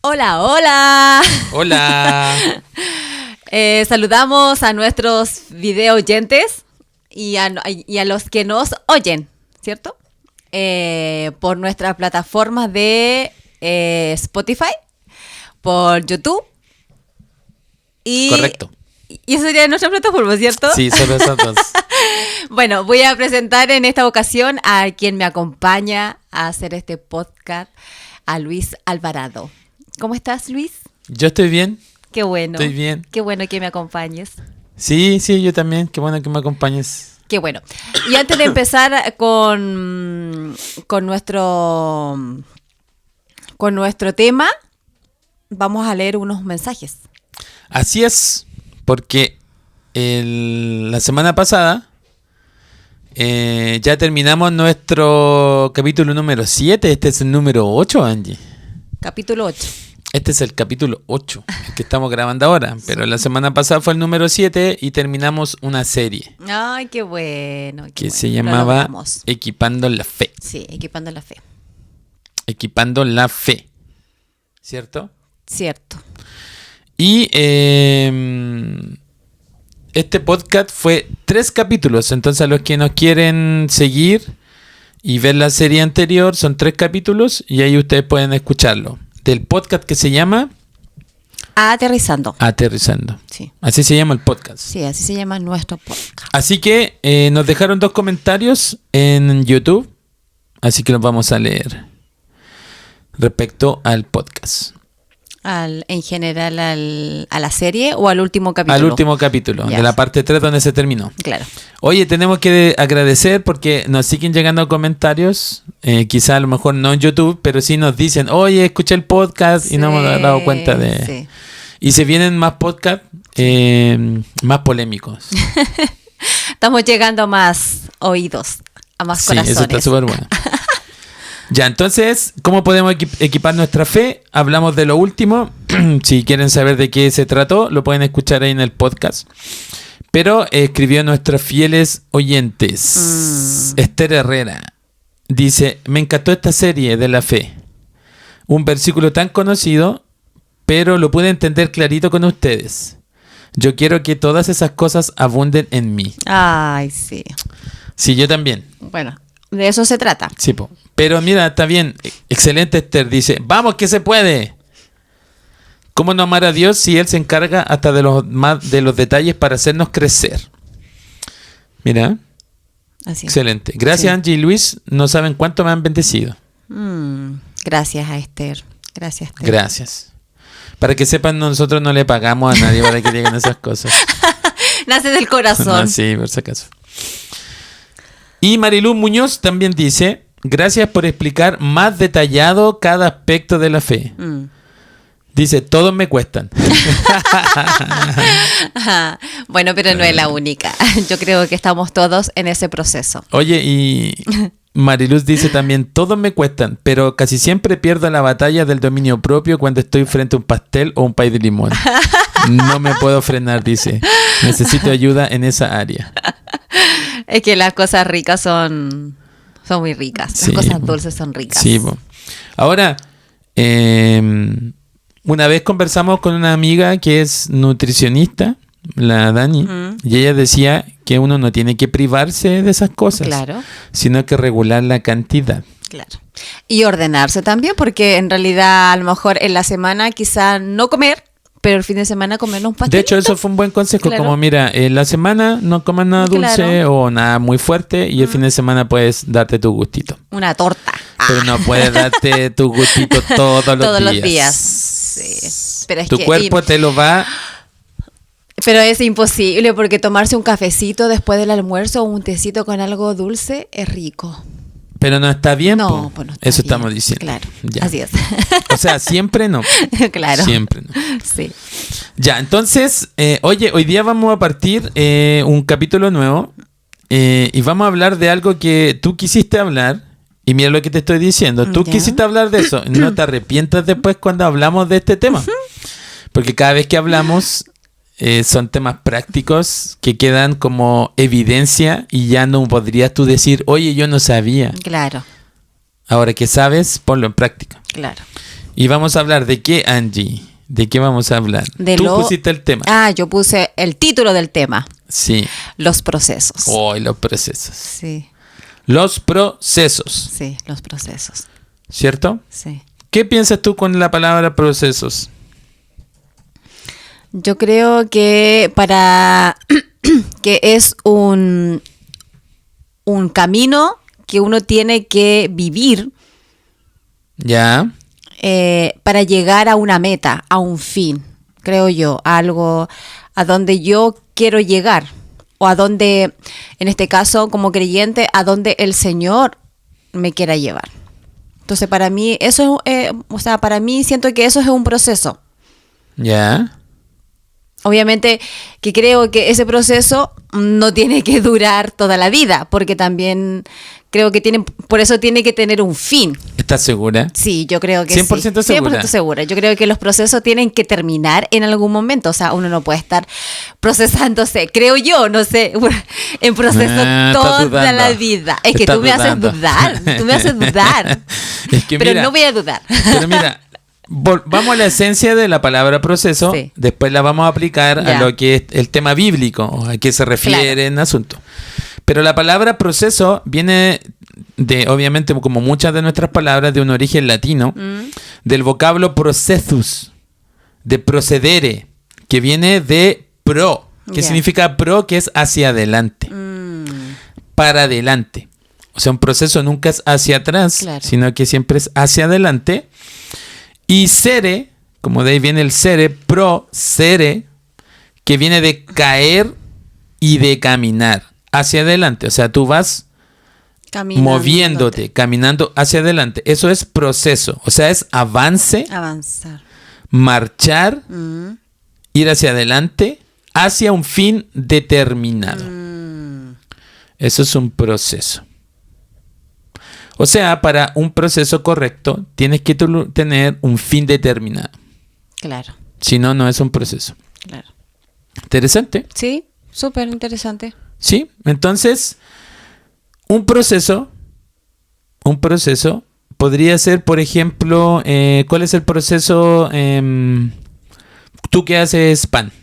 Hola, hola. Hola. Saludamos a nuestros video oyentes y a los que nos oyen, ¿cierto? Por nuestras plataformas de Spotify, por YouTube. Correcto. Y eso sería nuestra plataforma, ¿cierto? Sí, solo esas dos. Bueno, voy a presentar en esta ocasión a quien me acompaña a hacer este podcast, a Luis Alvarado. ¿Cómo estás, Luis? Yo estoy bien. Qué bueno. Estoy bien. Qué bueno que me acompañes. Sí, yo también. Qué bueno que me acompañes. Qué bueno. Y antes de empezar con nuestro tema, vamos a leer unos mensajes. Así es, porque la semana pasada ya terminamos nuestro capítulo número 7. Este es el número 8, Angie. Capítulo 8. Este es el capítulo 8 que estamos grabando ahora, pero la semana pasada fue el número 7 y terminamos una serie. Ay, qué bueno. Que se llamaba Equipando la Fe. Sí, Equipando la Fe. Equipando la Fe. ¿Cierto? Cierto. Y este podcast fue 3 capítulos. Entonces, a los que nos quieren seguir y ver la serie anterior, son 3 capítulos y ahí ustedes pueden escucharlo. Del podcast que se llama Aterrizando. Sí. Así se llama el podcast. Sí, así se llama nuestro podcast. Así que nos dejaron 2 comentarios en YouTube. Así que los vamos a leer respecto al podcast. ¿En general a la serie o al último capítulo? Al último capítulo, Ya. de la parte 3 donde se terminó. Claro. Oye, tenemos que agradecer porque nos siguen llegando comentarios, quizá a lo mejor no en YouTube, pero sí nos dicen, oye, escuché el podcast y no hemos dado cuenta de... Sí. Y se vienen más podcasts más polémicos. Estamos llegando a más oídos, a más Sí, corazones. eso está súper bueno. Ya, entonces, ¿cómo podemos equipar nuestra fe? Hablamos de lo último. Si quieren saber de qué se trató, lo pueden escuchar ahí en el podcast. Pero escribió nuestros fieles oyentes. Esther Herrera dice, me encantó esta serie de la fe. Un versículo tan conocido, pero lo pude entender clarito con ustedes. Yo quiero que todas esas cosas abunden en mí. Ay, sí. Sí, yo también. Bueno, de eso se trata. Sí, po. Pero mira, está bien. Excelente, Esther. Dice, vamos que se puede. ¿Cómo no amar a Dios si Él se encarga hasta de los detalles para hacernos crecer? Mira. Así es. Excelente. Gracias, Sí. Angie y Luis. No saben cuánto me han bendecido. Gracias a Esther. Gracias, Esther. Gracias. Para que sepan, nosotros no le pagamos a nadie para que digan esas cosas. Nace del corazón. No, sí, por si acaso. Y Marilú Muñoz también dice, gracias por explicar más detallado cada aspecto de la fe. Dice, todos me cuestan. Bueno, pero no es la única. Yo creo que estamos todos en ese proceso. Oye, y Mariluz dice también, todos me cuestan, pero casi siempre pierdo la batalla del dominio propio cuando estoy frente a un pastel o un pay de limón. No me puedo frenar, dice. Necesito ayuda en esa área. Es que las cosas ricas son muy ricas. Sí, las cosas dulces son ricas. Sí, po. Ahora, una vez conversamos con una amiga que es nutricionista, la Dani, y ella decía que uno no tiene que privarse de esas cosas, Claro. sino que regular la cantidad. Claro. Y ordenarse también, porque en realidad a lo mejor en la semana quizá no comer, pero el fin de semana comer un pastel. De hecho, eso fue un buen consejo, Claro. como mira, en la semana no comas nada dulce Claro. o nada muy fuerte y el fin de semana puedes darte tu gustito. Una torta. Pero no puedes darte tu gustito todos los días. Sí. Pero es Tu cuerpo te lo va... Pero es imposible porque tomarse un cafecito después del almuerzo o un tecito con algo dulce es rico. Pero no está bien, No, po. pues no está Eso bien. estamos diciendo. Claro, Ya. así es. O sea, siempre no. Claro. Siempre no. Sí. Ya, entonces, oye, hoy día vamos a partir un capítulo nuevo y vamos a hablar de algo que tú quisiste hablar. Y mira lo que te estoy diciendo. Tú Ya. quisiste hablar de eso. No te arrepientas después cuando hablamos de este tema. Porque cada vez que hablamos son temas prácticos que quedan como evidencia y ya no podrías tú decir, oye, yo no sabía. Claro, Ahora que sabes, ponlo en práctica. claro. ¿Y vamos a hablar de qué, Angie? ¿De qué vamos a hablar? Tú pusiste el tema. Ah, yo puse el título del tema. Sí. Los procesos. Oh, los procesos. Sí. Los procesos. Sí, los procesos. ¿Cierto? Sí. ¿Qué piensas tú con la palabra procesos? Yo creo que que es un camino que uno tiene que vivir. Ya. Para llegar a una meta, a un fin, creo yo, algo a donde yo quiero llegar, o a donde, en este caso, como creyente, a donde el Señor me quiera llevar. Entonces, para mí, eso es, para mí siento que eso es un proceso. Ya. Obviamente que creo que ese proceso no tiene que durar toda la vida, porque también creo que por eso tiene que tener un fin. ¿Estás segura? Sí, yo creo que 100% sí. segura. 100% segura. Yo creo que los procesos tienen que terminar en algún momento. O sea, uno no puede estar procesándose, creo yo, no sé, en proceso toda la vida. Es que tú me haces dudar. Tú me haces dudar. Es que pero mira, no voy a dudar. Pero mira, vamos a la esencia de la palabra proceso. Sí. Después la vamos a aplicar a lo que es el tema bíblico, o a qué se refiere en asunto. Pero la palabra proceso viene de, obviamente, como muchas de nuestras palabras, de un origen latino, del vocablo processus, de procedere, que viene de pro, que significa pro, que es hacia adelante, para adelante. O sea, un proceso nunca es hacia atrás, sino que siempre es hacia adelante. Y sere, como de ahí viene el sere, procere, que viene de caer y de caminar hacia adelante. O sea, tú vas moviéndote, caminando hacia adelante. Eso es proceso. O sea, es avanzar, marchar, ir hacia adelante, hacia un fin determinado. Eso es un proceso. O sea, para un proceso correcto, tienes que tener un fin determinado. Claro. Si no, no es un proceso. Claro. Interesante. Sí, súper interesante. Sí, entonces, un proceso podría ser, por ejemplo, ¿cuál es el proceso? Tú que haces pan.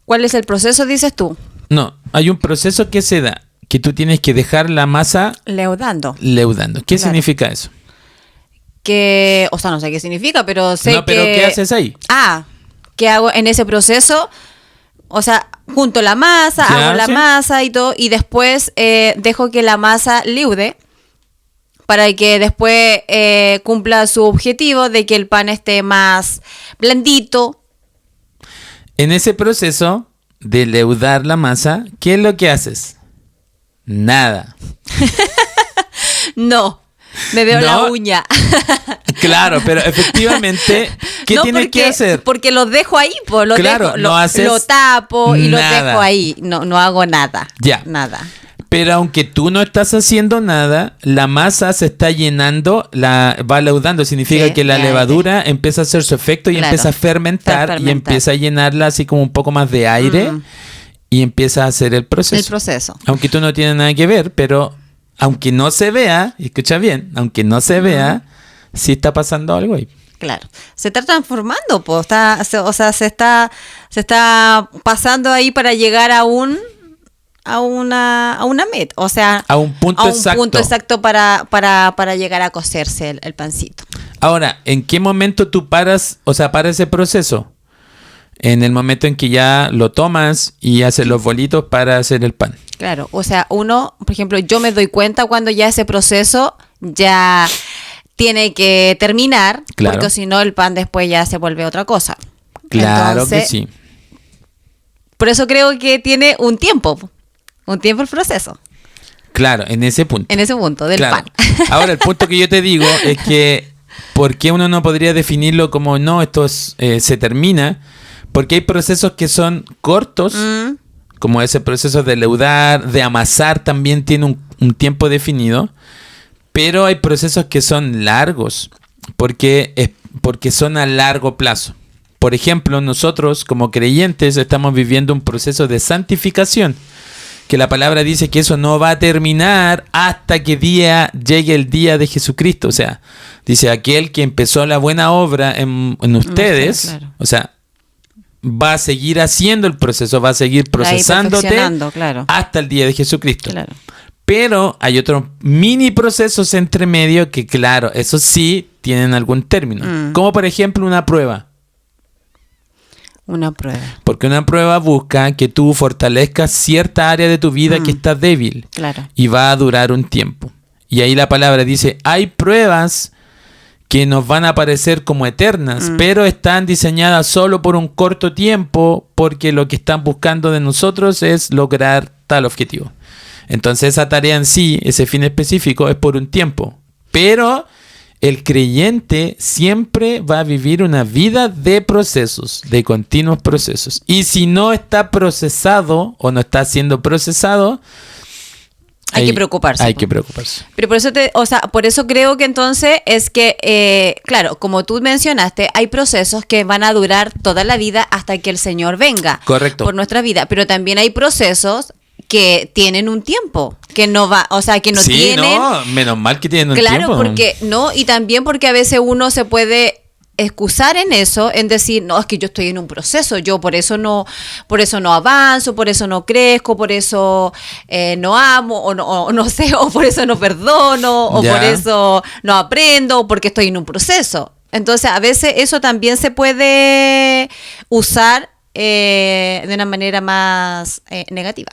¿Cuál es el proceso, dices tú? No, hay un proceso que se da, que tú tienes que dejar la masa leudando. ¿Qué significa eso? Que, o sea, no sé qué significa, pero sé pero ¿qué haces ahí? ¿Qué hago en ese proceso? O sea, junto la masa, hago la masa y todo, y después dejo que la masa leude para que después cumpla su objetivo de que el pan esté más blandito. En ese proceso de leudar la masa, ¿qué es lo que haces? Nada. No, me veo la uña. Claro, pero efectivamente, ¿qué tienes que hacer? Porque lo dejo ahí, pues, lo tapo y lo dejo ahí. No hago nada. Ya. Nada. Pero aunque tú no estás haciendo nada, la masa se está llenando, va leudando. Significa que la levadura empieza a hacer su efecto y empieza a fermentar y empieza a llenarla así como un poco más de aire y empieza a hacer el proceso. El proceso. Aunque tú no tienes nada que ver, pero aunque no se vea, escucha bien, aunque no se vea, sí está pasando algo ahí. Claro, se está transformando, pues, se está pasando ahí para llegar a una meta, o sea, a un punto exacto para llegar a cocerse el pancito. Ahora, ¿en qué momento tú para ese proceso? En el momento en que ya lo tomas y haces los bolitos para hacer el pan. Claro, o sea, uno, por ejemplo, yo me doy cuenta cuando ya ese proceso ya tiene que terminar, porque si no el pan después ya se vuelve otra cosa. Claro. Entonces, que sí. Por eso creo que tiene un tiempo el proceso. Claro, en ese punto. En ese punto del pan. Ahora, el punto que yo te digo es que, ¿por qué uno no podría definirlo como no, esto se termina? Porque hay procesos que son cortos, como ese proceso de leudar, de amasar, también tiene un tiempo definido. Pero hay procesos que son largos, porque son a largo plazo. Por ejemplo, nosotros como creyentes estamos viviendo un proceso de santificación, que la palabra dice que eso no va a terminar hasta que llegue el día de Jesucristo. O sea, dice aquel que empezó la buena obra en ustedes, claro. o sea, va a seguir haciendo el proceso, va a seguir procesándote claro. hasta el día de Jesucristo. Claro. Pero hay otros mini procesos entre medio que, claro, eso sí tienen algún término. Como por ejemplo una prueba. Una prueba. Porque una prueba busca que tú fortalezcas cierta área de tu vida que está débil. Claro. Y va a durar un tiempo. Y ahí la palabra dice, hay pruebas que nos van a parecer como eternas, pero están diseñadas solo por un corto tiempo, porque lo que están buscando de nosotros es lograr tal objetivo. Entonces esa tarea en sí, ese fin específico, es por un tiempo. Pero el creyente siempre va a vivir una vida de procesos, de continuos procesos. Y si no está procesado o no está siendo procesado, hay que preocuparse. Hay que preocuparse. Pero por eso creo que entonces es que, claro, como tú mencionaste, hay procesos que van a durar toda la vida hasta que el Señor venga. Correcto. Por nuestra vida. Pero también hay procesos que tienen un tiempo, que no va, o sea, que no tienen. No, menos mal que tienen un tiempo. tiempo. Claro, porque no, y también porque a veces uno se puede excusar en eso, en decir, no, es que yo estoy en un proceso, yo por eso no avanzo, por eso no crezco, por eso no amo, o no sé, o por eso no perdono, o por eso no aprendo, o porque estoy en un proceso. Entonces, a veces eso también se puede usar de una manera más negativa.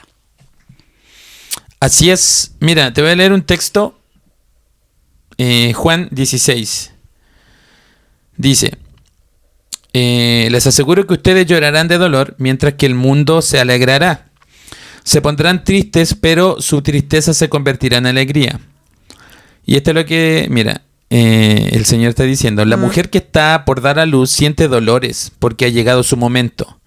Así es. Mira, te voy a leer un texto. Juan 16. Dice, les aseguro que ustedes llorarán de dolor, mientras que el mundo se alegrará. Se pondrán tristes, pero su tristeza se convertirá en alegría. Y esto es lo que, mira, el Señor está diciendo. La mujer que está por dar a luz siente dolores, porque ha llegado su momento.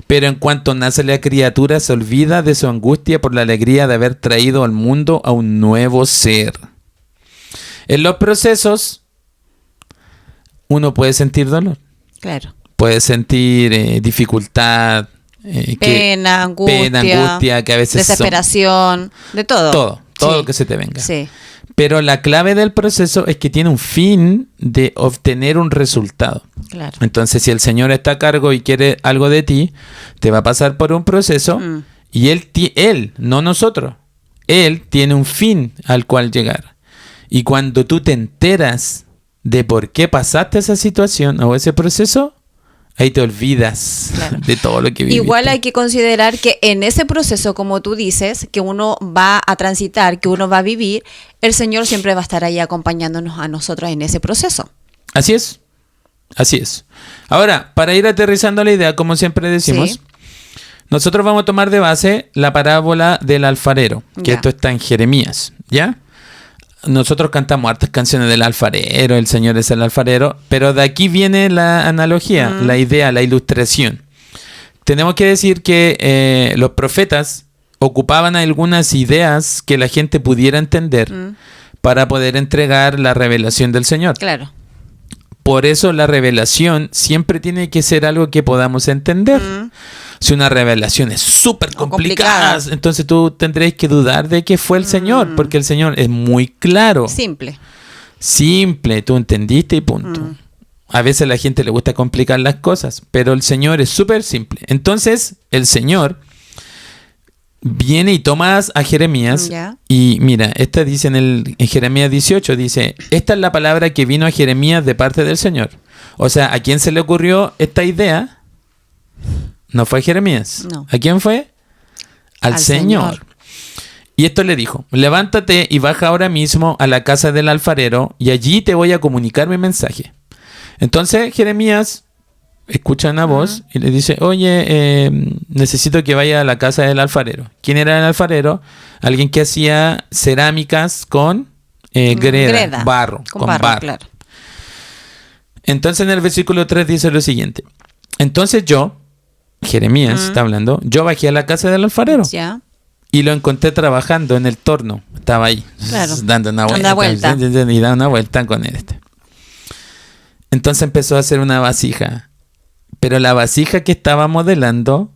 Pero en cuanto nace la criatura, se olvida de su angustia por la alegría de haber traído al mundo a un nuevo ser. En los procesos, uno puede sentir dolor. Claro. Puede sentir dificultad, pena, angustia, que a veces desesperación, de todo. Todo lo que se te venga. Sí. Pero la clave del proceso es que tiene un fin de obtener un resultado. Claro. Entonces, si el Señor está a cargo y quiere algo de ti, te va a pasar por un proceso y Él, no nosotros, Él tiene un fin al cual llegar. Y cuando tú te enteras de por qué pasaste esa situación o ese proceso, ahí te olvidas de todo lo que viviste. Igual hay que considerar que en ese proceso, como tú dices, que uno va a transitar, que uno va a vivir, el Señor siempre va a estar ahí acompañándonos a nosotros en ese proceso. Así es. Así es. Ahora, para ir aterrizando la idea, como siempre decimos, nosotros vamos a tomar de base la parábola del alfarero, que esto está en Jeremías, ¿ya? Nosotros cantamos hartas canciones del alfarero, el Señor es el alfarero, pero de aquí viene la analogía, la idea, la ilustración. Tenemos que decir que los profetas ocupaban algunas ideas que la gente pudiera entender para poder entregar la revelación del Señor. Claro. Por eso la revelación siempre tiene que ser algo que podamos entender. Si una revelación es súper complicada, entonces tú tendréis que dudar de que fue el Señor, porque el Señor es muy claro. Simple, tú entendiste y punto. A veces a la gente le gusta complicar las cosas, pero el Señor es súper simple. Entonces el Señor viene y toma a Jeremías y mira, esta dice en Jeremías 18, dice, esta es la palabra que vino a Jeremías de parte del Señor. O sea, ¿a quién se le ocurrió esta idea? No fue a Jeremías. No. ¿A quién fue? Al Señor. Y esto le dijo, levántate y baja ahora mismo a la casa del alfarero y allí te voy a comunicar mi mensaje. Entonces Jeremías escucha una voz y le dice, oye, necesito que vaya a la casa del alfarero. ¿Quién era el alfarero? Alguien que hacía cerámicas con greda, barro. Con barro. Claro. Entonces en el versículo 3 dice lo siguiente. Entonces yo, Jeremías está hablando, yo bajé a la casa del alfarero y lo encontré trabajando en el torno. Estaba ahí, dando una vuelta. Y dando una vuelta con él. Entonces empezó a hacer una vasija. Pero la vasija que estaba modelando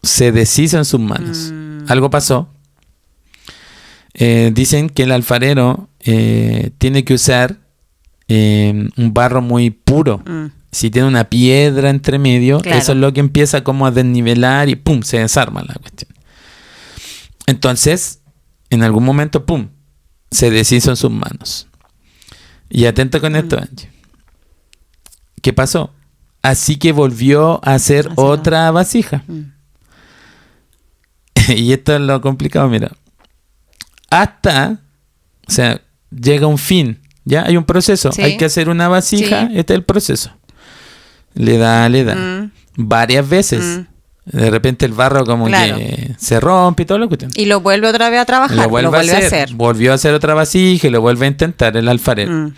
se deshizo en sus manos. algo pasó. Dicen que el alfarero tiene que usar un barro muy puro. Si tiene una piedra entre medio, Claro. eso es lo que empieza como a desnivelar y ¡pum! Se desarma la cuestión. Entonces, en algún momento, ¡pum! Se deshizo en sus manos. Y atento con esto, Angie. ¿Qué pasó? Así que volvió a hacer otra vasija. Y esto es lo complicado, mira. Hasta, o sea, llega un fin. Ya hay un proceso. Sí. Hay que hacer una vasija. Sí. Este es el proceso. Le da. Varias veces. De repente el barro como Claro. que se rompe y todo lo que Y lo vuelve otra vez a trabajar. lo vuelve a hacer. Volvió a hacer otra vasija y lo vuelve a intentar el alfarero.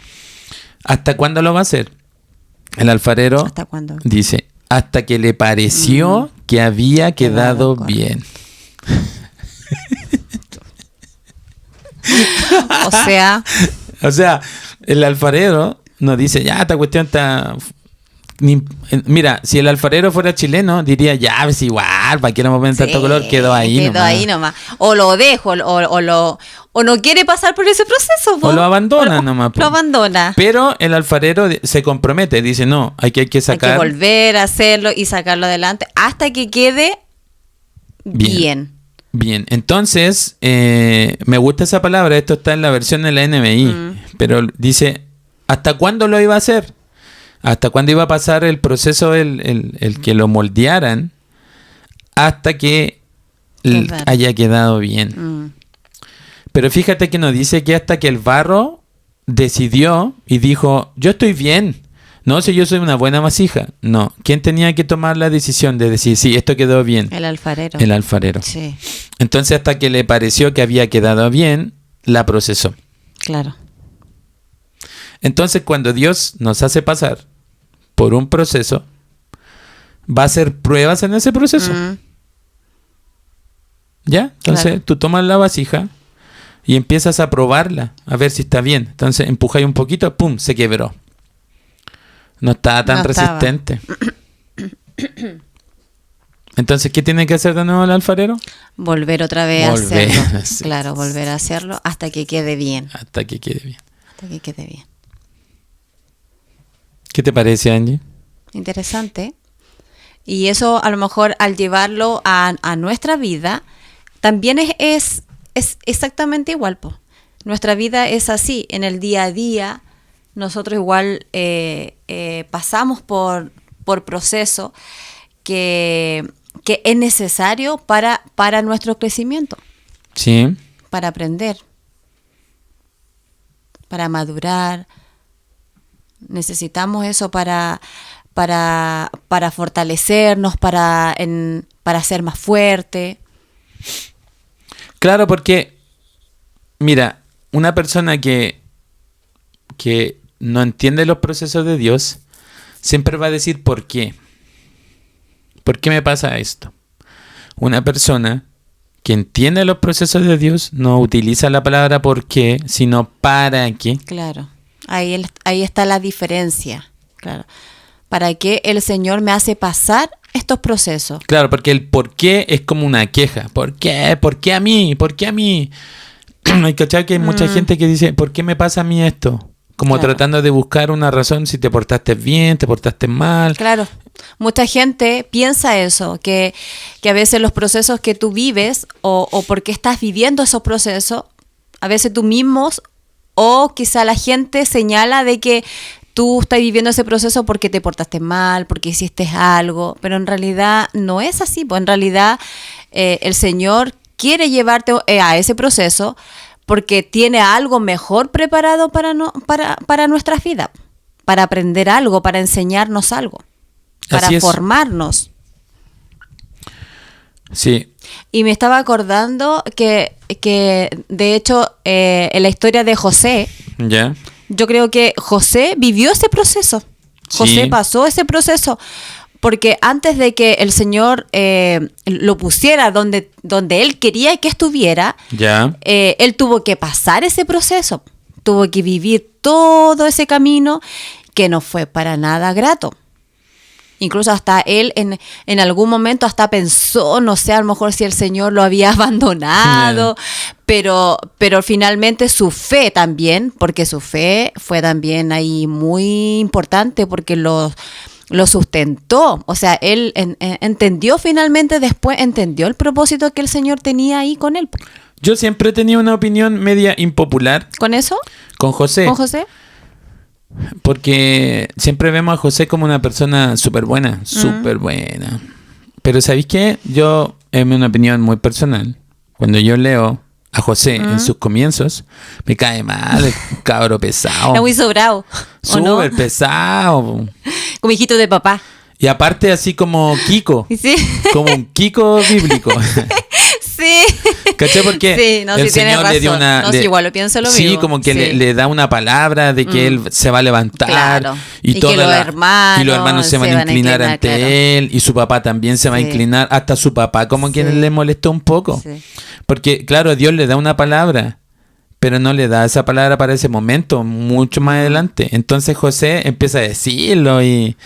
¿Hasta cuándo lo va a hacer? El alfarero ¿Hasta cuándo? dice, hasta que le pareció que había quedado bien. O sea, O sea, el alfarero nos dice, ya, esta cuestión está... Mira, si el alfarero fuera chileno, diría, ya, es igual, ¿para qué no me tanto color? Quedó ahí nomás. O lo dejo, o no quiere pasar por ese proceso. O lo abandona nomás. Lo abandona. Pero el alfarero se compromete, dice, no, hay que sacar... Hay que volver a hacerlo y sacarlo adelante hasta que quede bien. Bien, entonces, me gusta esa palabra, esto está en la versión de la NMI, pero dice, ¿hasta cuándo lo iba a hacer? ¿Hasta cuándo iba a pasar el proceso, el que lo moldearan, hasta que haya quedado bien? Pero fíjate que nos dice que hasta que el barro decidió y dijo, yo estoy bien, no sé, yo soy una buena vasija. No, ¿quién tenía que tomar la decisión de decir, sí, esto quedó bien? El alfarero. El alfarero. Sí, Entonces, hasta que le pareció que había quedado bien, la procesó. claro. Entonces, cuando Dios nos hace pasar por un proceso, va a hacer pruebas en ese proceso. ¿Ya? Entonces, Claro. tú tomas la vasija y empiezas a probarla, a ver si está bien. Entonces, empujáis un poquito, ¡pum!, se quebró. No estaba tan No estaba. resistente. Entonces, ¿qué tiene que hacer de nuevo el alfarero? Volver otra vez Volver a a hacerlo. hacer. Claro, volver a hacerlo hasta que quede bien. Hasta que quede bien. Hasta que quede bien. ¿Qué te parece, Angie? Interesante. Y eso a lo mejor al llevarlo a nuestra vida, también es exactamente igual, po. Nuestra vida es así, en el día a día, nosotros igual pasamos por procesos que es necesario para nuestro crecimiento, Sí. para aprender, para madurar. Necesitamos eso para fortalecernos, para ser más fuerte. Claro, porque, mira, una persona que no entiende los procesos de Dios, siempre va a decir ¿por qué? ¿Por qué me pasa esto? Una persona que entiende los procesos de Dios no utiliza la palabra ¿por qué?, sino ¿para qué? Claro, ahí está la diferencia. Claro. ¿Para qué el Señor me hace pasar estos procesos? Claro, porque el por qué es como una queja. ¿Por qué? ¿Por qué a mí? ¿Por qué a mí? Hay que cachar que hay mucha gente que dice, ¿por qué me pasa a mí esto? Como Claro. tratando de buscar una razón si te portaste bien, te portaste mal. Claro, mucha gente piensa eso, que a veces los procesos que tú vives o porque estás viviendo esos procesos, a veces tú mismos o quizá la gente señala de que tú estás viviendo ese proceso porque te portaste mal, porque hiciste algo, pero en realidad no es así, pues en realidad el Señor quiere llevarte a ese proceso porque tiene algo mejor preparado para nuestras vidas, para aprender algo, para enseñarnos algo, para Así es. formarnos. Sí, Y me estaba acordando que de hecho, en la historia de José, ya. yo creo que José vivió ese proceso. José Sí. pasó ese proceso. Porque antes de que el Señor lo pusiera donde Él quería que estuviera, Ya. Él tuvo que pasar ese proceso. Tuvo que vivir todo ese camino que no fue para nada grato. Incluso hasta él en algún momento hasta pensó, no sé, a lo mejor si el Señor lo había abandonado, pero finalmente su fe también, porque su fe fue también ahí muy importante porque lo sustentó. O sea, él entendió finalmente, después entendió el propósito que el Señor tenía ahí con él. Yo siempre he tenido una opinión media impopular. ¿Con eso? Con José. ¿Con José? Porque siempre vemos a José como una persona súper buena, súper buena. Pero ¿sabéis qué? Yo, en una opinión muy personal, cuando yo leo a José en sus comienzos, me cae mal, el cabro pesado. Es muy sobrado. Súper pesado. Como hijito de papá. Y aparte así como Kiko. ¿Sí? Como un Kiko bíblico. Sí. ¿Cachai? Porque sí, no, el sí, Señor le dio una... No, sí, igual lo pienso lo mismo. Sí, como que le da una palabra de que él se va a levantar. Claro. Y que los hermanos se van a inclinar ante claro. él. Y su papá también se va a inclinar. Hasta su papá como que le molestó un poco. Sí. Porque, claro, Dios le da una palabra, pero no le da esa palabra para ese momento, mucho más adelante. Entonces José empieza a decirlo y...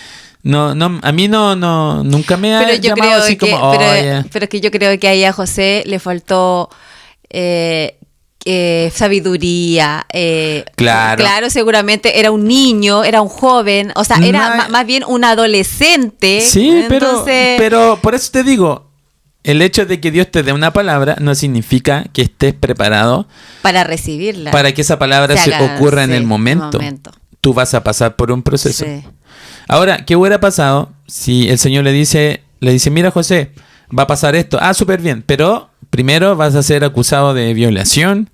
No, a mí nunca me ha llamado así como... Pero es que yo creo que ahí a José le faltó sabiduría. Claro, seguramente era un niño, era un joven, o sea, era más bien un adolescente. Sí, entonces... pero por eso te digo, el hecho de que Dios te dé una palabra no significa que estés preparado para recibirla. Para que esa palabra se ocurra en el momento. Tú vas a pasar por un proceso. Sí. Ahora, ¿qué hubiera pasado si el Señor le dice, mira José, va a pasar esto? Ah, súper bien, pero primero vas a ser acusado de violación,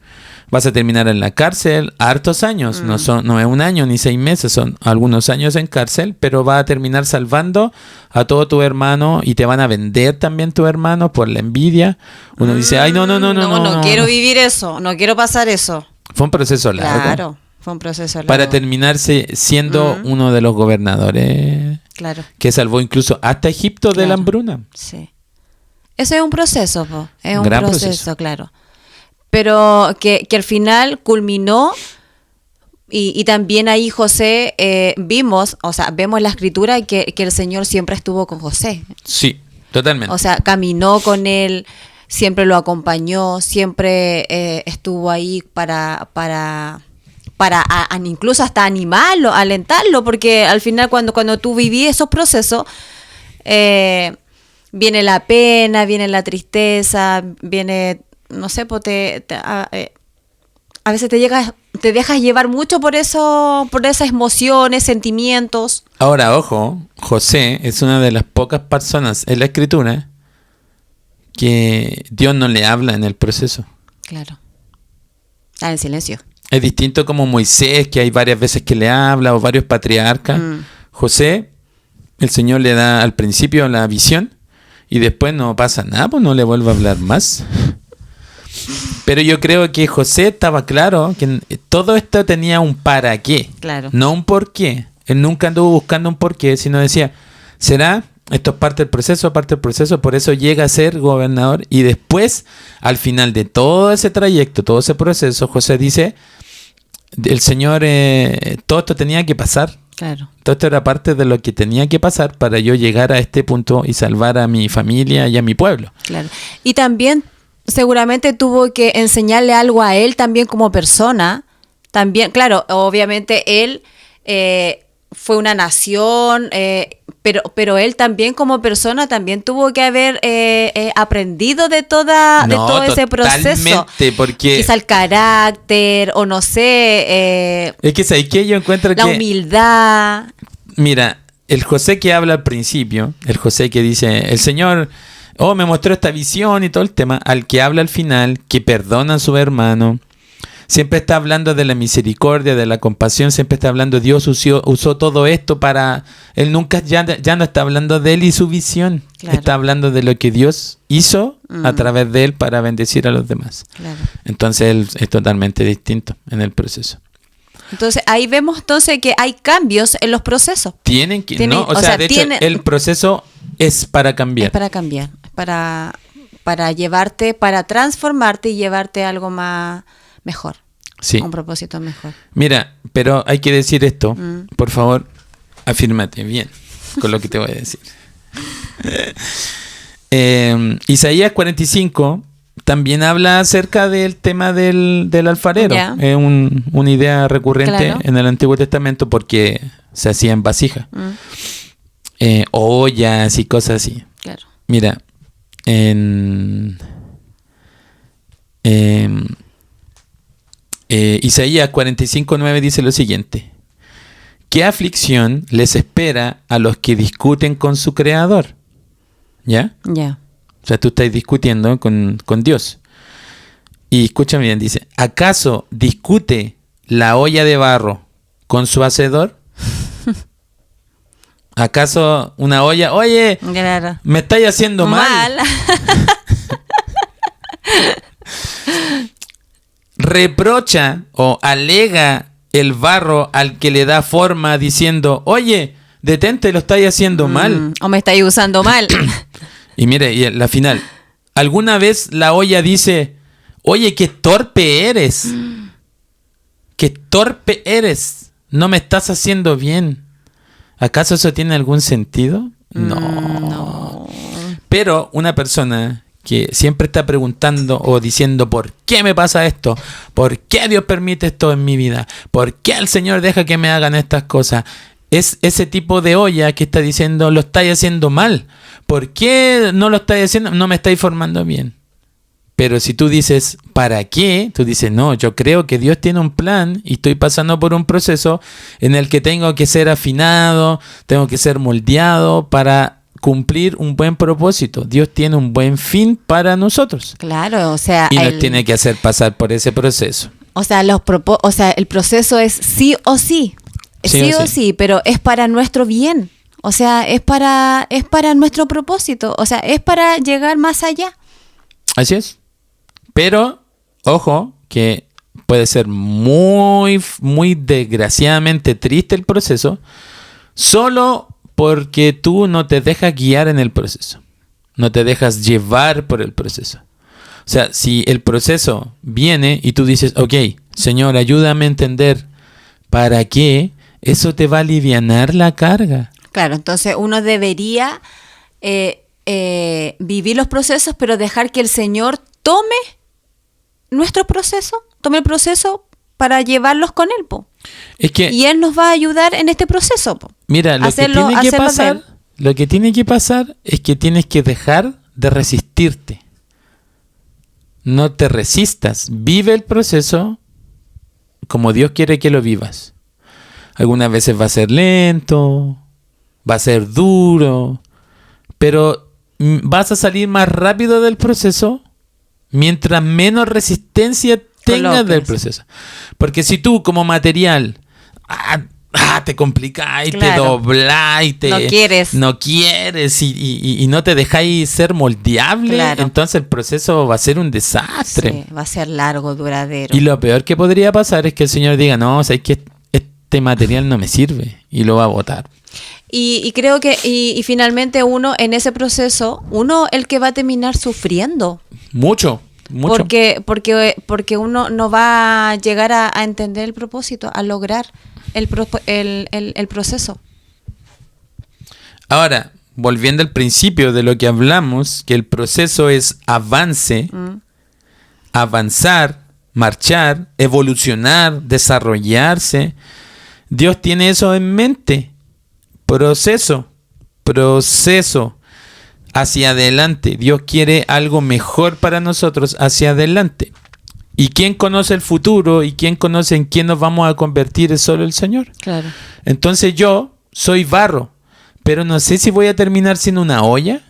vas a terminar en la cárcel hartos años, no es un año ni 6 meses, son algunos años en cárcel, pero vas a terminar salvando a todo tu hermano y te van a vender también tu hermano por la envidia. Uno dice, ay, no quiero vivir eso, no quiero pasar eso. Fue un proceso largo. Claro. Fue un proceso largo. Para terminarse siendo uno de los gobernadores que salvó incluso hasta Egipto de la hambruna. Sí. Eso es un proceso, es un gran proceso, claro. Pero que al final culminó y también ahí José vemos en la escritura que el Señor siempre estuvo con José. Sí, totalmente. O sea, caminó con él, siempre lo acompañó, siempre estuvo ahí para incluso hasta animarlo, alentarlo, porque al final cuando tú vivís esos procesos, viene la pena, viene la tristeza, viene, no sé, a veces te dejas llevar mucho por esas emociones, sentimientos. Ahora, ojo, José es una de las pocas personas en la escritura que Dios no le habla en el proceso. Claro. Está en silencio. Es distinto como Moisés, que hay varias veces que le habla, o varios patriarcas. José, el Señor le da al principio la visión y después no pasa nada, pues no le vuelve a hablar más. Pero yo creo que José estaba claro que todo esto tenía un para qué, no un por qué. Él nunca anduvo buscando un por qué, sino decía, ¿será? Esto es parte del proceso, por eso llega a ser gobernador. Y después, al final de todo ese trayecto, todo ese proceso, José dice, el Señor, todo esto tenía que pasar. Claro. Todo esto era parte de lo que tenía que pasar para yo llegar a este punto y salvar a mi familia y a mi pueblo. Claro. Y también seguramente tuvo que enseñarle algo a él también como persona. También, claro, obviamente él fue una nación, pero él también como persona también tuvo que haber aprendido de todo ese proceso. Porque quizá el carácter o no sé. Es que ¿sabes qué? Yo encuentro la humildad. Mira, el José que habla al principio, el José que dice, el Señor, me mostró esta visión y todo el tema, al que habla al final, que perdona a su hermano, siempre está hablando de la misericordia, de la compasión, siempre está hablando, Dios usó todo esto para... Él nunca ya no está hablando de él y su visión. Claro. Está hablando de lo que Dios hizo a través de él para bendecir a los demás. Claro. Entonces él es totalmente distinto en el proceso. Entonces ahí vemos que hay cambios en los procesos. De hecho, el proceso es para cambiar. Es para cambiar, para llevarte, para transformarte y llevarte a algo más... mejor, un propósito mejor. Mira, pero hay que decir esto, por favor, afírmate bien. con lo que te voy a decir. Isaías 45 también habla acerca del tema del alfarero. Ya. Es una idea recurrente Claro. en el Antiguo Testamento porque se hacía en vasija. Ollas y cosas así. Claro. Mira, en Isaías 45:9 dice lo siguiente: ¿qué aflicción les espera a los que discuten con su creador? ¿Ya? Ya. O sea, tú estás discutiendo con Dios. Y escúchame bien, dice: ¿acaso discute la olla de barro con su hacedor? ¿Acaso una olla, oye, Claro. me estáis haciendo mal? Reprocha o alega el barro al que le da forma diciendo, oye, detente, lo estáis haciendo mal. O me estáis usando mal. Y mire, y la final. ¿Alguna vez la olla dice, oye, qué torpe eres? Qué torpe eres. No me estás haciendo bien. ¿Acaso eso tiene algún sentido? No. Pero una persona que siempre está preguntando o diciendo, ¿por qué me pasa esto? ¿Por qué Dios permite esto en mi vida? ¿Por qué el Señor deja que me hagan estas cosas? Es ese tipo de olla que está diciendo, lo estáis haciendo mal. ¿Por qué no lo estáis haciendo? No me estáis formando bien. Pero si tú dices, ¿para qué? Tú dices, no, yo creo que Dios tiene un plan y estoy pasando por un proceso en el que tengo que ser afinado, tengo que ser moldeado para cumplir un buen propósito. Dios tiene un buen fin para nosotros. Claro, o sea, Y nos tiene que hacer pasar por ese proceso. o sea, el proceso es sí o sí. Sí o sí, pero es para nuestro bien. O sea, es para nuestro propósito. O sea, es para llegar más allá. Así es. Pero, ojo, que puede ser muy, muy desgraciadamente triste el proceso, solo porque tú no te dejas guiar en el proceso. No te dejas llevar por el proceso. O sea, si el proceso viene y tú dices, ok, Señor, ayúdame a entender para qué, eso te va a alivianar la carga. Claro, entonces uno debería vivir los procesos, pero dejar que el Señor tome nuestro proceso, tome el proceso para llevarlos con Él, po. Es que, Y Él nos va a ayudar en este proceso, po. mira, lo que tiene que pasar es que tienes que dejar de resistirte. No te resistas. Vive el proceso como Dios quiere que lo vivas. Algunas veces va a ser lento, va a ser duro, pero vas a salir más rápido del proceso mientras menos resistencia tengas del proceso. Porque si tú como material te complicáis, claro, te dobláis, no quieres y no te dejáis ser moldeable, claro, entonces el proceso va a ser un desastre. Sí, va a ser largo, duradero. Y lo peor que podría pasar es que el Señor diga, no, o sea, es que este material no me sirve y lo va a botar. Y creo que y finalmente uno en ese proceso, el que va a terminar sufriendo. Mucho. Porque uno no va a llegar a entender el propósito, a lograr el proceso. Ahora, volviendo al principio de lo que hablamos, que el proceso es avance, avanzar, marchar, evolucionar, desarrollarse. Dios tiene eso en mente. Proceso hacia adelante. Dios quiere algo mejor para nosotros hacia adelante. Y quien conoce el futuro y quien conoce en quién nos vamos a convertir es solo el Señor. Claro. Entonces yo soy barro, pero no sé si voy a terminar siendo una olla.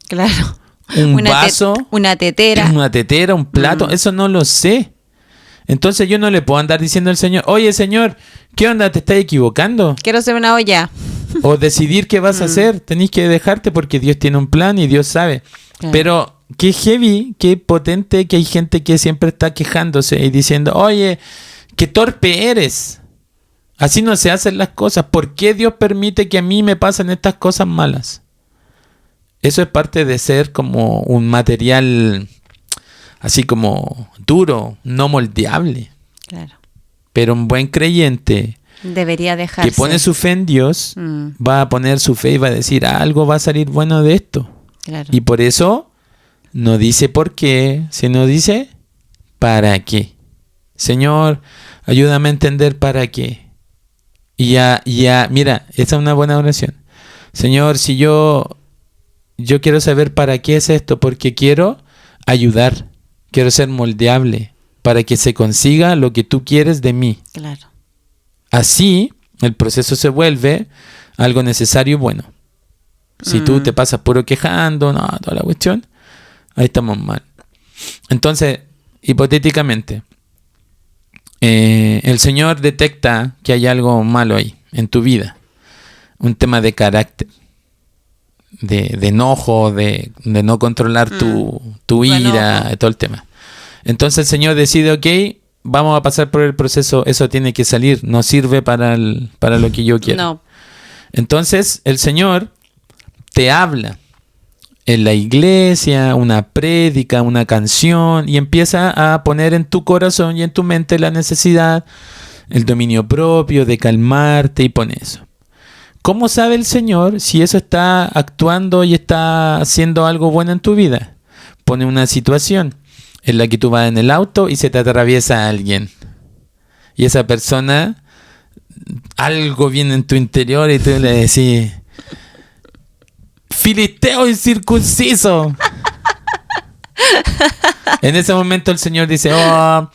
Claro. Un vaso. Una tetera. Una tetera, un plato. Eso no lo sé. Entonces yo no le puedo andar diciendo al Señor, oye Señor, ¿qué onda? ¿Te estás equivocando? Quiero ser una olla. O decidir qué vas a hacer. Tenés que dejarte porque Dios tiene un plan y Dios sabe. Claro. Pero qué heavy, qué potente que hay gente que siempre está quejándose y diciendo, oye, qué torpe eres. Así no se hacen las cosas. ¿Por qué Dios permite que a mí me pasen estas cosas malas? Eso es parte de ser como un material así como duro, no moldeable. Claro. Pero un buen creyente, Debería dejarse. que pone su fe en Dios, Mm, va a poner su fe y va a decir, algo va a salir bueno de esto. claro. Y por eso no dice por qué, sino dice para qué. Señor, ayúdame a entender para qué. Y ya, mira, esa es una buena oración. Señor, si yo quiero saber para qué es esto, porque quiero ayudar, quiero ser moldeable para que se consiga lo que tú quieres de mí. Claro. Así, el proceso se vuelve algo necesario y bueno. Si tú te pasas puro quejando, no, toda la cuestión, ahí estamos mal. Entonces, hipotéticamente, el Señor detecta que hay algo malo ahí, en tu vida. Un tema de carácter, de enojo, de no controlar tu ira, Enojo. todo el tema. Entonces el Señor decide, ok, vamos a pasar por el proceso, eso tiene que salir, no sirve para lo que yo quiero. No. Entonces el Señor te habla en la iglesia, una prédica, una canción, y empieza a poner en tu corazón y en tu mente la necesidad, el dominio propio de calmarte y pone eso. ¿Cómo sabe el Señor si eso está actuando y está haciendo algo bueno en tu vida? Pone una situación en la que tú vas en el auto y se te atraviesa alguien. Y esa persona, algo viene en tu interior y tú le decís, filisteo incircunciso. En ese momento el Señor dice, oh,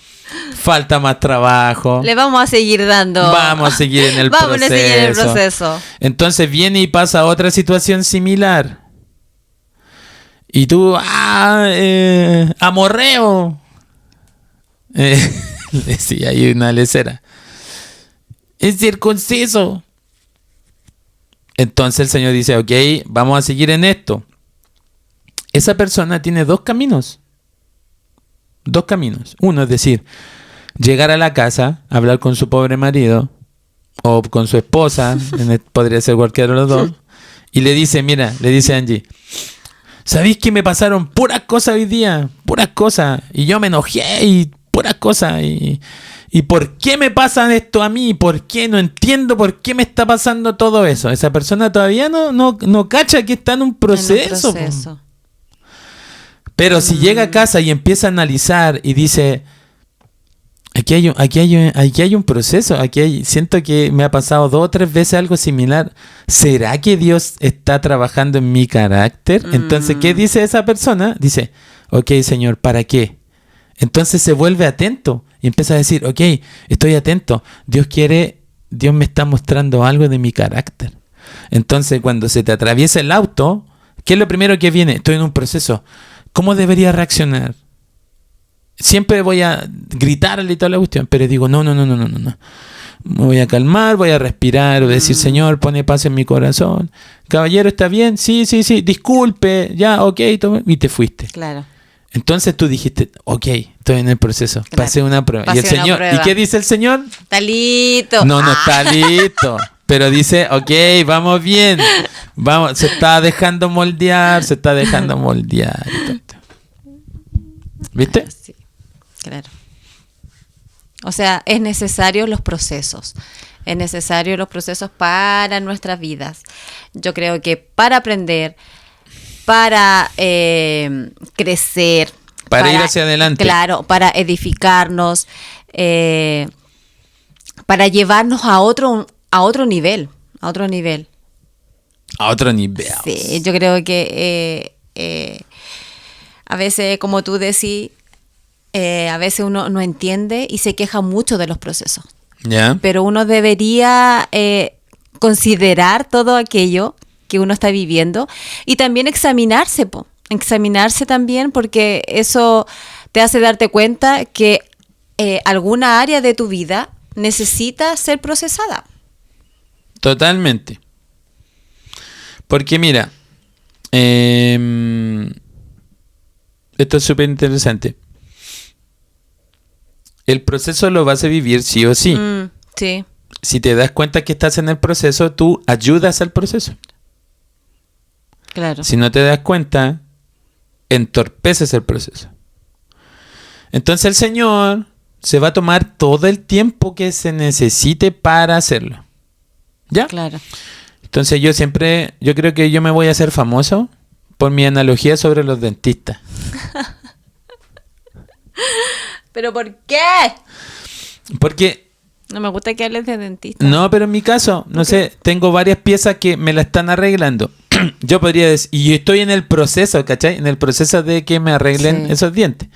falta más trabajo. Le vamos a seguir dando. Vamos a seguir en el Vamos a seguir en el proceso. proceso. Entonces viene y pasa otra situación similar. Y tú, amorreo. Sí, hay una lecera. Es circunciso. Entonces el Señor dice, ok, vamos a seguir en esto. Esa persona tiene dos caminos. Dos caminos. Uno es decir, llegar a la casa, hablar con su pobre marido o con su esposa, podría ser cualquiera de los dos, y le dice, mira, le dice a Angie, ¿sabéis que me pasaron puras cosas hoy día? Puras cosas. Y yo me enojé y puras cosas. ¿Y por qué me pasa esto a mí? ¿Por qué? No entiendo por qué me está pasando todo eso. Esa persona todavía no cacha que está en un proceso. En un proceso. Pero si llega a casa y empieza a analizar y dice, aquí hay un proceso, siento que me ha pasado 2 o 3 veces algo similar. ¿Será que Dios está trabajando en mi carácter? Entonces, ¿qué dice esa persona? Dice, ok, Señor, ¿para qué? Entonces se vuelve atento y empieza a decir, ok, estoy atento. Dios me está mostrando algo de mi carácter. Entonces, cuando se te atraviesa el auto, ¿qué es lo primero que viene? Estoy en un proceso. ¿Cómo debería reaccionar? Siempre voy a gritarle y toda la cuestión, pero digo, no. Me voy a calmar, voy a respirar, voy a decir, Señor, pone paz en mi corazón. Caballero, ¿está bien? Sí, disculpe, ya, ok, y te fuiste. Claro. Entonces tú dijiste, ok, estoy en el proceso, Claro. pasé una prueba. Pasé ¿Y el Señor? una prueba. ¿Y qué dice el Señor? Está listo. No está listo. Pero dice, ok, vamos bien. Vamos, se está dejando moldear. ¿Viste? Sí, claro. O sea, es necesario los procesos. Es necesario los procesos para nuestras vidas. Yo creo que para aprender, para crecer, Para ir hacia adelante. Claro, para edificarnos, para llevarnos a otro nivel. A otro nivel. A otro nivel. Sí, yo creo que a veces, como tú decís, a veces uno no entiende y se queja mucho de los procesos. ¿Ya? Pero uno debería considerar todo aquello que uno está viviendo y también examinarse, examinarse también, porque eso te hace darte cuenta que alguna área de tu vida necesita ser procesada. Totalmente. Porque mira, esto es súper interesante. El proceso lo vas a vivir sí o sí. Sí. Si te das cuenta que estás en el proceso, tú ayudas al proceso. Claro. Si no te das cuenta, entorpeces el proceso. Entonces el Señor se va a tomar todo el tiempo que se necesite para hacerlo. ¿Ya? Claro. Entonces yo creo que yo me voy a hacer famoso por mi analogía sobre los dentistas. ¿Pero por qué? Porque, No me gusta que hables de dentista. no, pero en mi caso, no sé, tengo varias piezas que me la están arreglando. Yo podría decir, y yo estoy en el proceso, ¿cachai? En el proceso de que me arreglen Sí. esos dientes.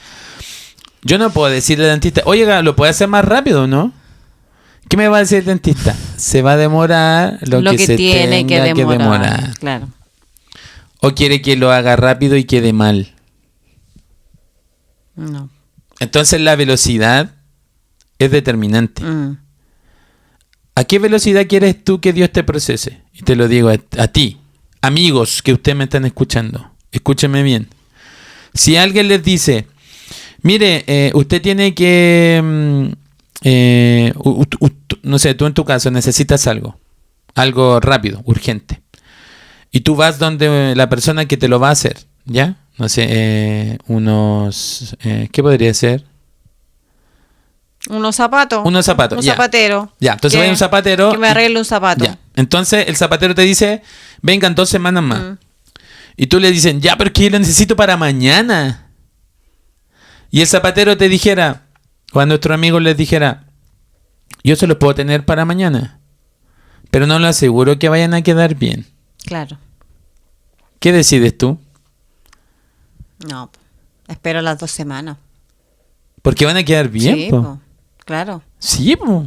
Yo no puedo decirle al dentista, oiga, ¿lo puede hacer más rápido, no? ¿Qué me va a decir el dentista? Se va a demorar lo que se tiene tenga que demorar. Claro. O quiere que lo haga rápido y quede mal. No. Entonces la velocidad es determinante. Mm. ¿A qué velocidad quieres tú que Dios te procese? Y te lo digo a ti, amigos que ustedes me están escuchando. Escúchenme bien. Si alguien les dice, mire, usted tiene que, no sé, tú en tu caso necesitas algo rápido, urgente. Y tú vas donde la persona que te lo va a hacer, ¿ya? No sé, ¿qué podría ser? Unos zapatos. Unos zapatos, Un ya. zapatero. Ya, entonces Que- va a un zapatero. Que me arregle un zapato. Ya. Entonces el zapatero te dice, vengan 2 semanas más. Mm. Y tú le dicen, ya, pero es que yo lo necesito para mañana. Y el zapatero te dijera, o a nuestros amigos les dijera, yo se los puedo tener para mañana, pero no lo aseguro que vayan a quedar bien. Claro. ¿Qué decides tú? No. Espero las 2 semanas. Porque van a quedar bien, Sí, po. po. Claro. Sí, po.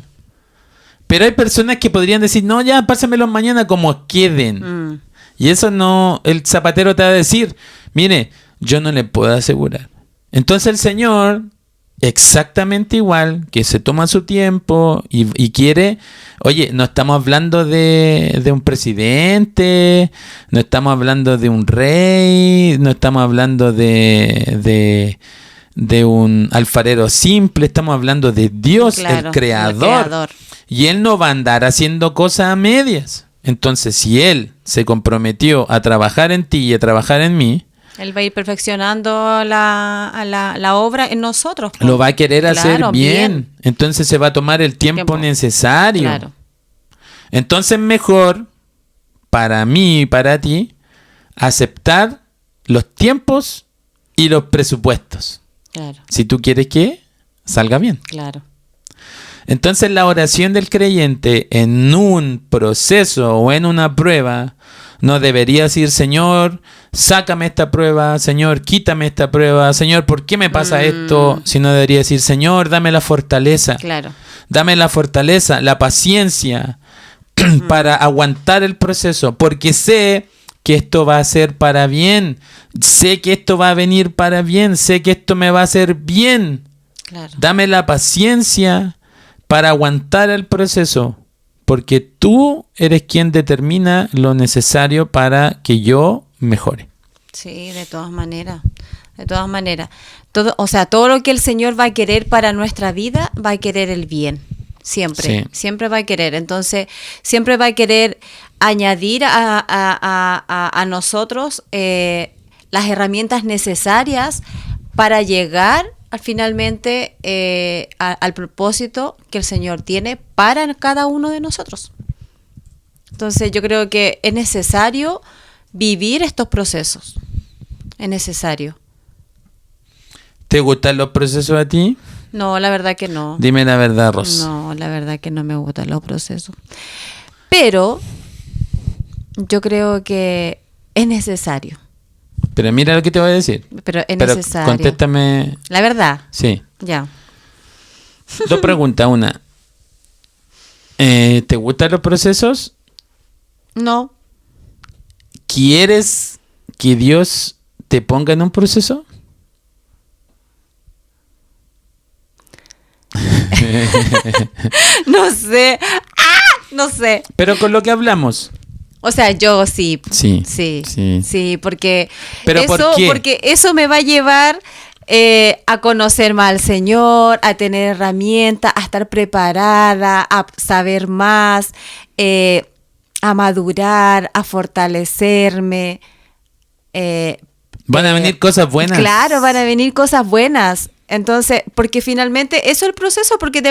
Pero hay personas que podrían decir, no, ya, pásamelos mañana como queden. Mm. Y eso no, el zapatero te va a decir, mire, yo no le puedo asegurar. Entonces el Señor, exactamente igual, que se toma su tiempo y quiere, oye, no estamos hablando de un presidente, no estamos hablando de un rey, no estamos hablando de un alfarero simple, estamos hablando de Dios, Claro, el creador. Y Él no va a andar haciendo cosas a medias. Entonces, si Él se comprometió a trabajar en ti y a trabajar en mí, Él va a ir perfeccionando la obra en nosotros, po. lo va a querer hacer Claro, bien. Entonces se va a tomar el tiempo necesario. Claro. Entonces, mejor para mí y para ti aceptar los tiempos y los presupuestos. Claro. Si tú quieres que salga bien. Claro. Entonces la oración del creyente en un proceso o en una prueba no debería decir, Señor, sácame esta prueba, Señor, quítame esta prueba, Señor, ¿por qué me pasa esto? Sino debería decir, Señor, dame la fortaleza, Claro. dame la fortaleza, la paciencia para aguantar el proceso, porque sé que esto va a ser para bien, sé que esto va a venir para bien, sé que esto me va a hacer bien. Claro. Dame la paciencia para aguantar el proceso, porque tú eres quien determina lo necesario para que yo mejore. Sí, de todas maneras. De todas maneras. Todo lo que el Señor va a querer para nuestra vida, va a querer el bien. Siempre. Sí. Siempre va a querer. Entonces, siempre va a querer añadir a nosotros las herramientas necesarias para llegar finalmente al propósito que el Señor tiene para cada uno de nosotros. Entonces yo creo que es necesario vivir estos procesos. Es necesario. ¿Te gustan los procesos a ti? No, la verdad que no. Dime la verdad, Ros. No, la verdad que no me gustan los procesos. Pero yo creo que es necesario. Pero mira lo que te voy a decir. Pero es Pero necesario. contéstame. La verdad, Sí. ya. 2 preguntas. Una. ¿Te gustan los procesos? No, ¿Quieres que Dios te ponga en un proceso? no sé. No sé. Pero con lo que hablamos. O sea, yo sí. Sí, Sí. sí. Sí, porque ¿Pero eso, por qué? porque eso me va a llevar a conocer más al Señor, a tener herramientas, a estar preparada, a saber más, a madurar, a fortalecerme. Van a venir cosas buenas. Claro, van a venir cosas buenas. Entonces, porque finalmente eso es el proceso, porque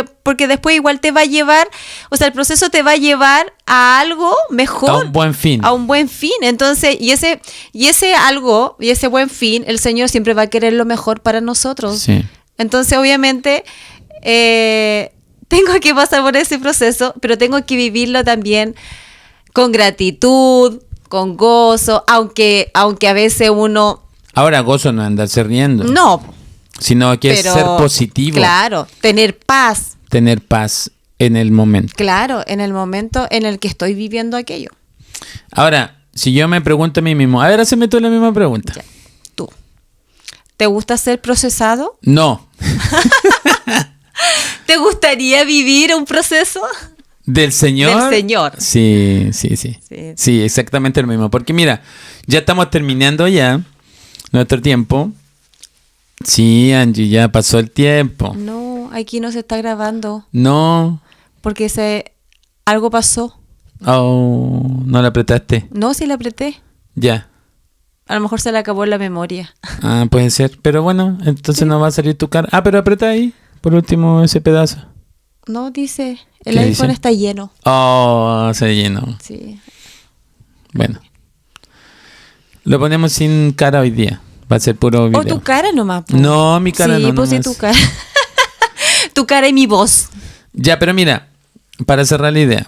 después igual te va a llevar, o sea, el proceso te va a llevar a algo mejor. A un buen fin. A un buen fin. Entonces, y ese algo, y ese buen fin, el Señor siempre va a querer lo mejor para nosotros. Sí. Entonces, obviamente, tengo que pasar por ese proceso, pero tengo que vivirlo también con gratitud, con gozo, aunque a veces uno... Ahora, gozo no es andarse riendo. No, sino que pero, es ser positivo. Claro, tener paz. Tener paz en el momento. Claro, en el momento en el que estoy viviendo aquello. Ahora, si yo me pregunto a mí mismo, a ver, hazme tú la misma pregunta. Ya, tú. ¿Te gusta ser procesado? No. ¿Te gustaría vivir un proceso? ¿Del Señor? Del Señor. Sí. Sí. Sí, exactamente lo mismo. Porque mira, ya estamos terminando ya nuestro tiempo. Sí, Angie, ya pasó el tiempo. No, aquí no se está grabando. No. Porque algo pasó. Oh, no la apretaste. No, sí le apreté. Ya. A lo mejor se le acabó la memoria. Ah, puede ser. Pero bueno, entonces no va a salir tu cara. Ah, pero aprieta ahí, por último, ese pedazo. No, dice, el ¿Qué iPhone dice? está lleno. Oh, se llenó. Sí. Bueno. Lo ponemos sin cara hoy día. Va a ser puro video. O tu cara nomás. Po. No, mi cara sí, no. pues sí, nomás. tu cara. Tu cara y mi voz. Ya, pero mira, para cerrar la idea.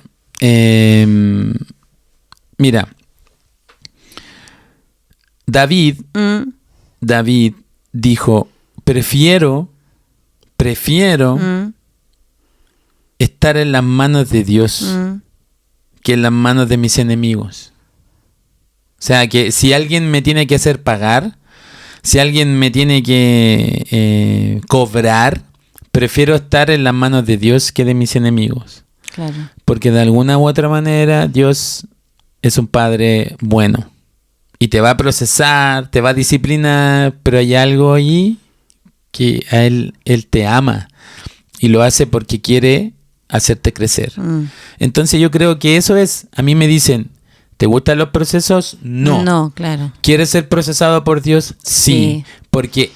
Mira. David dijo, prefiero estar en las manos de Dios que en las manos de mis enemigos. O sea, que si alguien me tiene que hacer pagar, si alguien me tiene que cobrar, prefiero estar en las manos de Dios que de mis enemigos. Claro. Porque de alguna u otra manera Dios es un padre bueno. Y te va a procesar, te va a disciplinar, pero hay algo ahí que a él te ama. Y lo hace porque quiere hacerte crecer. Entonces yo creo que eso es. A mí me dicen, ¿te gustan los procesos? No. No, claro. ¿Quieres ser procesado por Dios? Sí. Porque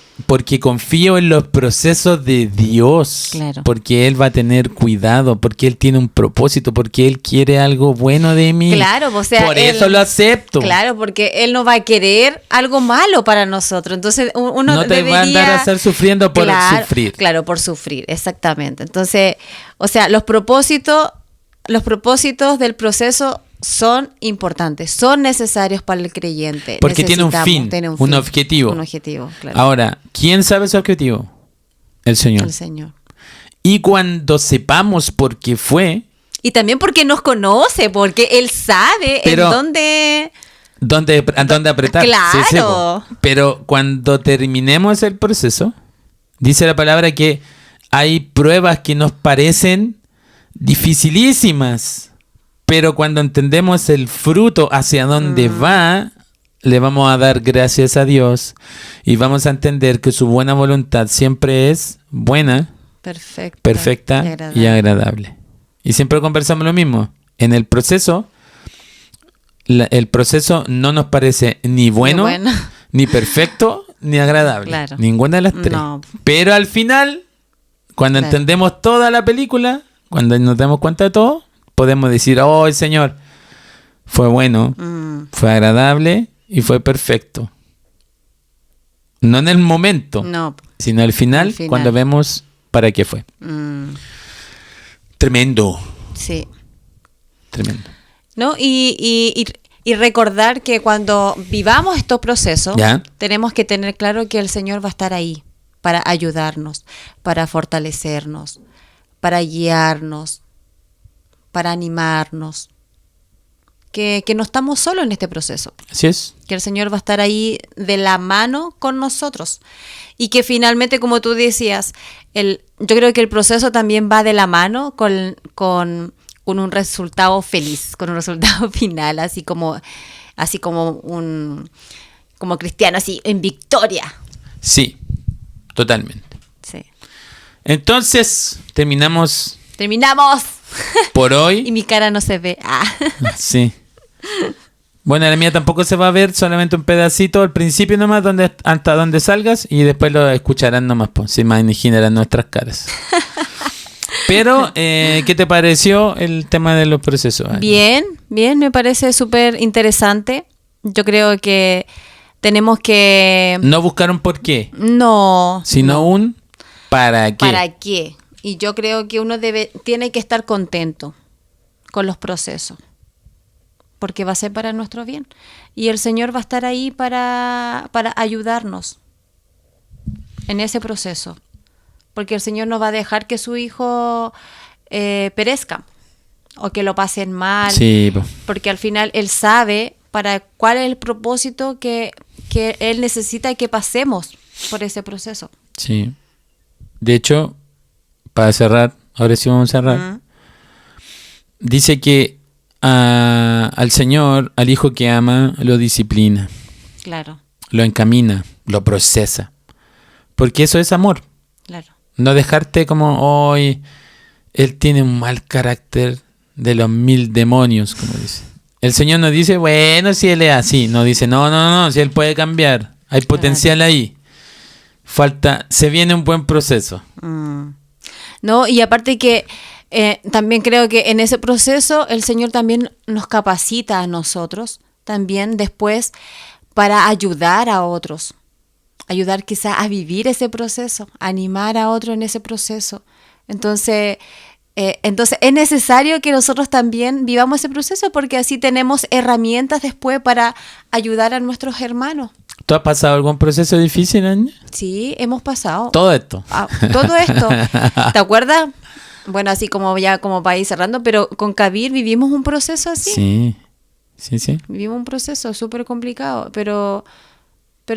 confío en los procesos de Dios. Claro. Porque Él va a tener cuidado, porque Él tiene un propósito, porque Él quiere algo bueno de mí. Claro, o sea, por eso lo acepto. Claro, porque Él no va a querer algo malo para nosotros. Entonces uno no te debería... va a andar a hacer sufriendo por sufrir. Claro, por sufrir, exactamente. Entonces, o sea, los propósitos del proceso son importantes, son necesarios para el creyente. Porque tiene un fin, un objetivo. Un objetivo, claro. Ahora, ¿quién sabe ese objetivo? El Señor. El Señor. Y cuando sepamos por qué fue... Y también porque nos conoce, porque Él sabe Pero, en dónde apretar. Claro. Sí. Pero cuando terminemos el proceso, dice la palabra que hay pruebas que nos parecen dificilísimas. Pero cuando entendemos el fruto hacia dónde va, le vamos a dar gracias a Dios y vamos a entender que su buena voluntad siempre es buena, perfecta y agradable. Y siempre conversamos lo mismo. En el proceso, el proceso no nos parece ni bueno, ni perfecto, ni agradable. Claro. Ninguna de las tres. No. Pero al final, cuando entendemos toda la película, cuando nos damos cuenta de todo, podemos decir, oh, el Señor fue bueno, fue agradable y fue perfecto. No en el momento, sino al final, cuando vemos para qué fue. Tremendo. Sí. Tremendo. ¿No? Y recordar que cuando vivamos estos procesos, tenemos que tener claro que el Señor va a estar ahí para ayudarnos, para fortalecernos, para guiarnos, para animarnos, que no estamos solos en este proceso. Así es. Que el Señor va a estar ahí de la mano con nosotros. Y que finalmente, como tú decías, yo creo que el proceso también va de la mano con un resultado feliz, con un resultado final, así como cristiano, así en victoria. Sí, totalmente. Sí. Entonces, terminamos ¡Terminamos! por hoy. Y mi cara no se ve. Sí. Bueno, la mía tampoco se va a ver, solamente un pedacito al principio nomás, hasta donde salgas, y después lo escucharán nomás, pues, se imaginarán nuestras caras. Pero, ¿qué te pareció el tema de los procesos? Bien, me parece súper interesante. Yo creo que tenemos que... No buscar un por qué, No. sino un para qué. ¿Para qué? Y yo creo que uno tiene que estar contento con los procesos, porque va a ser para nuestro bien. Y el Señor va a estar ahí para ayudarnos en ese proceso, porque el Señor no va a dejar que su hijo perezca o que lo pasen mal, Sí, po. porque al final Él sabe para cuál es el propósito que Él necesita que pasemos por ese proceso. Sí. De hecho, para cerrar, ahora sí vamos a cerrar. Dice que al Señor, al hijo que ama, lo disciplina, Claro, lo encamina, lo procesa. Porque eso es amor. claro. No dejarte como hoy, él tiene un mal carácter de los 1000 demonios, como dice. El Señor nos dice, bueno, si él es así. No dice, no, si él puede cambiar. Hay potencial ahí. Se viene un buen proceso. No, y aparte que también creo que en ese proceso el Señor también nos capacita a nosotros, también después para ayudar a otros, ayudar quizás a vivir ese proceso, animar a otro en ese proceso. Entonces es necesario que nosotros también vivamos ese proceso, porque así tenemos herramientas después para ayudar a nuestros hermanos. ¿Tú has pasado algún proceso difícil, Anya? Sí, hemos pasado. Todo esto. Todo esto. ¿Te acuerdas? Bueno, así como ya como para ir cerrando, pero con Kabir vivimos un proceso así. Sí. Vivimos un proceso súper complicado, pero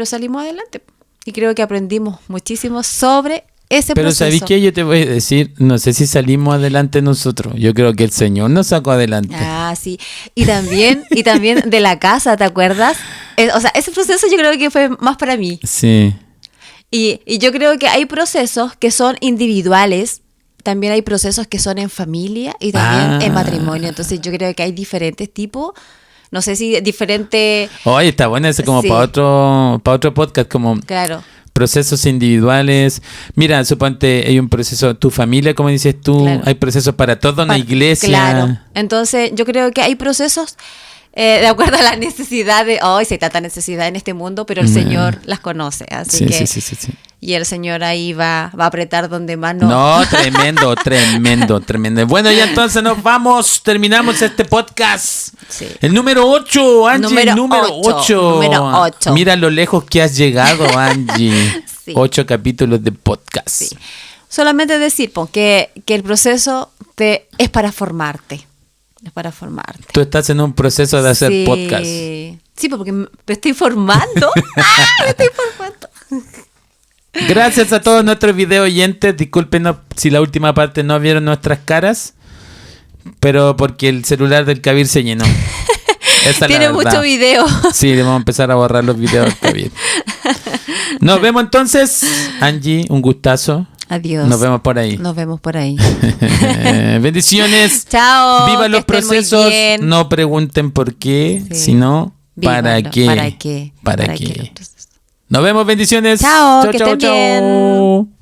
salimos adelante. Y creo que aprendimos muchísimo sobre ese Pero proceso. ¿sabes qué? Yo te voy a decir, no sé si salimos adelante nosotros. Yo creo que el Señor nos sacó adelante. Ah, sí. Y también de la casa, ¿te acuerdas? O sea, ese proceso yo creo que fue más para mí. Sí. Y yo creo que hay procesos que son individuales, también hay procesos que son en familia y también en matrimonio. Entonces yo creo que hay diferentes tipos, no sé si diferentes... Oye, está bueno ese como Sí. para otro podcast, como Claro, procesos individuales. Mira, suponte hay un proceso, tu familia, como dices tú, Claro. hay procesos para toda una iglesia. claro. Entonces yo creo que hay procesos de acuerdo a la necesidad de... Hoy se trata necesidad en este mundo, pero el Señor las conoce, así que... Sí. Y el Señor ahí va a apretar donde más no. No, tremendo. Bueno, ya entonces nos vamos, terminamos este podcast. Sí. El número 8, Angie, número 8. Número 8. Mira lo lejos que has llegado, Angie. Sí. 8 capítulos de podcast. Sí. Solamente decir que el proceso es para formarte. Es para formarte. Tú estás en un proceso de hacer Sí. podcast. Sí, porque me estoy formando. Me estoy formando. Gracias a todos nuestros video oyentes. Discúlpenos si la última parte no vieron nuestras caras, pero porque el celular del Kabir se llenó. Esa es la Tiene verdad. mucho video. Sí, debemos empezar a borrar los videos del Kabir. Nos vemos entonces, Angie, un gustazo. Adiós. Nos vemos por ahí. Nos vemos por ahí. Bendiciones. Chao. Viva que los estén muy procesos. bien. No pregunten por qué, Sí. sino para Vívalo. qué. ¿Para qué? ¿Para ¿Para qué? qué? Nos vemos, bendiciones. Chao, que estén bien.